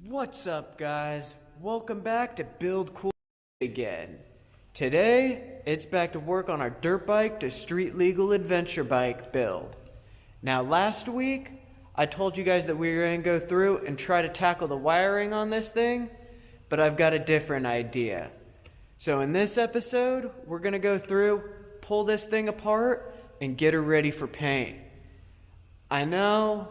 What's up, guys? Welcome back to Build Cool again. Today, it's back to work on our dirt bike to street legal adventure bike build. Now, last week, I told you guys that we were going to go through and try to tackle the wiring on this thing, but I've got a different idea. So in this episode, we're going to go through, pull this thing apart, and get her ready for paint. I know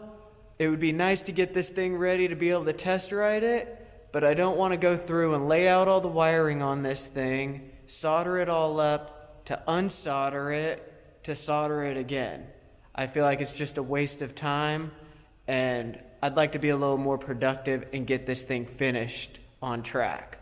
it would be nice to get this thing ready to be able to test ride it, but I don't want to go through and lay out all the wiring on this thing, solder it all up, to unsolder it, to solder it again. I feel like it's just a waste of time, and I'd like to be a little more productive and get this thing finished on track.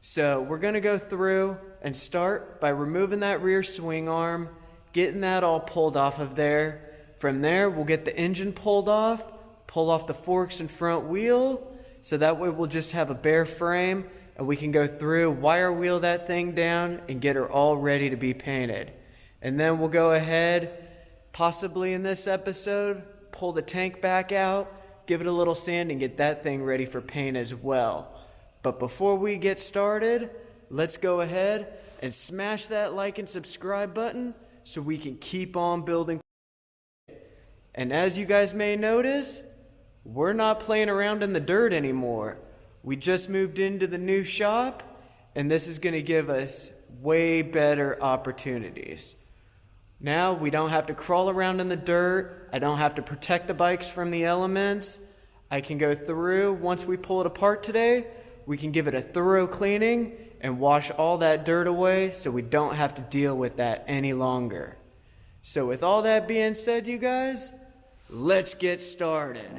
So we're going to go through and start by removing that rear swing arm, getting that all pulled off of there. From there, we'll get the engine pulled off, pull off the forks and front wheel, so that way we'll just have a bare frame and we can go through, wire wheel that thing down and get her all ready to be painted. And then we'll go ahead, possibly in this episode, pull the tank back out, give it a little sand and get that thing ready for paint as well. But before we get started, let's go ahead and smash that like and subscribe button so we can keep on building. And as you guys may notice, we're not playing around in the dirt anymore. We just moved into the new shop, and this is going to give us way better opportunities. Now we don't have to crawl around in the dirt. I don't have to protect the bikes from the elements. I can go through, once we pull it apart today, we can give it a thorough cleaning and wash all that dirt away so we don't have to deal with that any longer. So with all that being said, you guys, let's get started.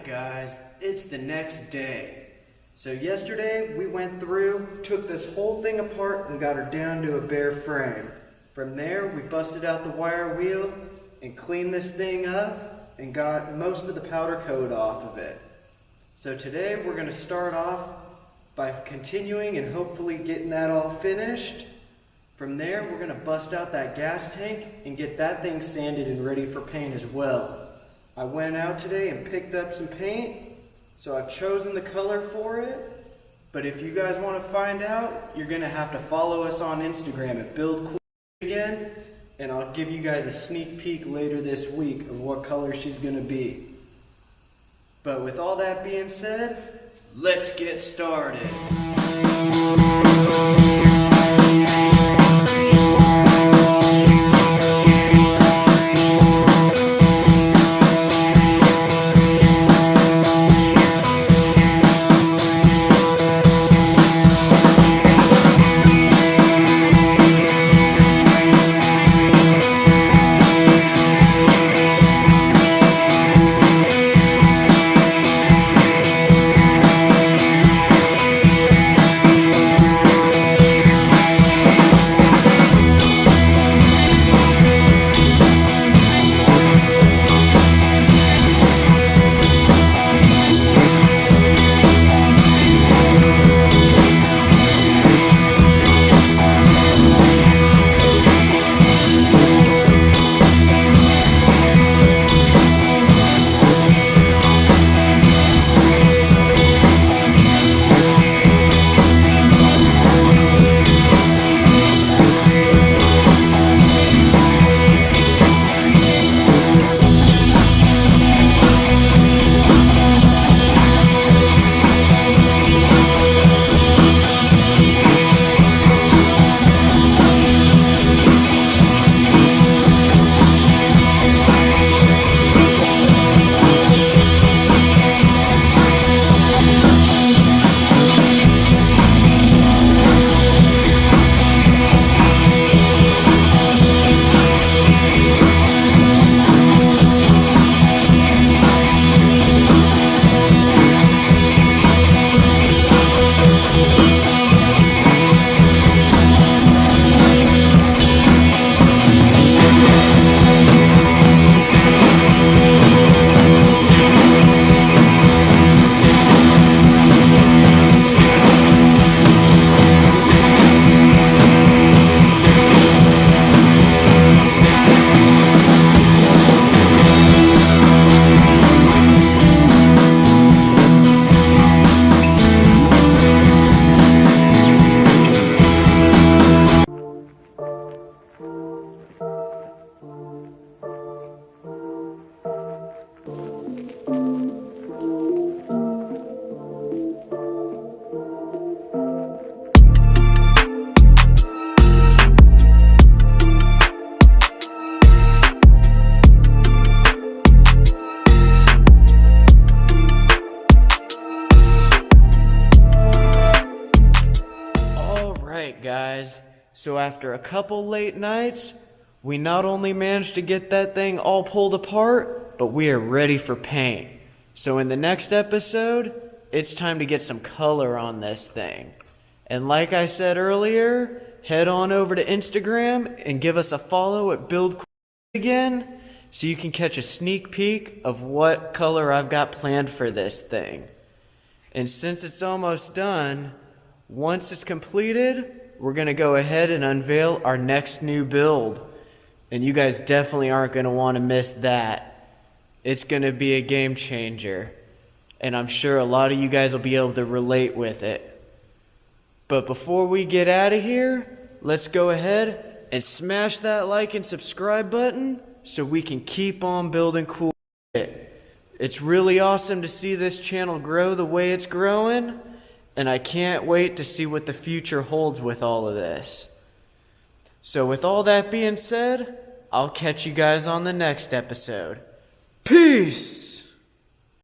Alright guys, it's the next day. So yesterday we went through, took this whole thing apart and got her down to a bare frame. From there we busted out the wire wheel and cleaned this thing up and got most of the powder coat off of it. So today we're going to start off by continuing and hopefully getting that all finished. From there we're going to bust out that gas tank and get that thing sanded and ready for paint as well. I went out today and picked up some paint, so I've chosen the color for it. But if you guys want to find out, you're going to have to follow us on Instagram at BuildCoolAgain, and I'll give you guys a sneak peek later this week of what color she's going to be. But with all that being said, let's get started. Guys, so after a couple late nights, we not only managed to get that thing all pulled apart, but we are ready for paint. So in the next episode, it's time to get some color on this thing. And like I said earlier, head on over to Instagram and give us a follow at BuildCoolAgain so you can catch a sneak peek of what color I've got planned for this thing. And since it's almost done, once it's completed, we're going to go ahead and unveil our next new build. And you guys definitely aren't going to want to miss that. It's going to be a game changer. And I'm sure a lot of you guys will be able to relate with it. But before we get out of here, let's go ahead and smash that like and subscribe button so we can keep on building cool shit. It's really awesome to see this channel grow the way it's growing. And I can't wait to see what the future holds with all of this. So with all that being said, I'll catch you guys on the next episode. Peace!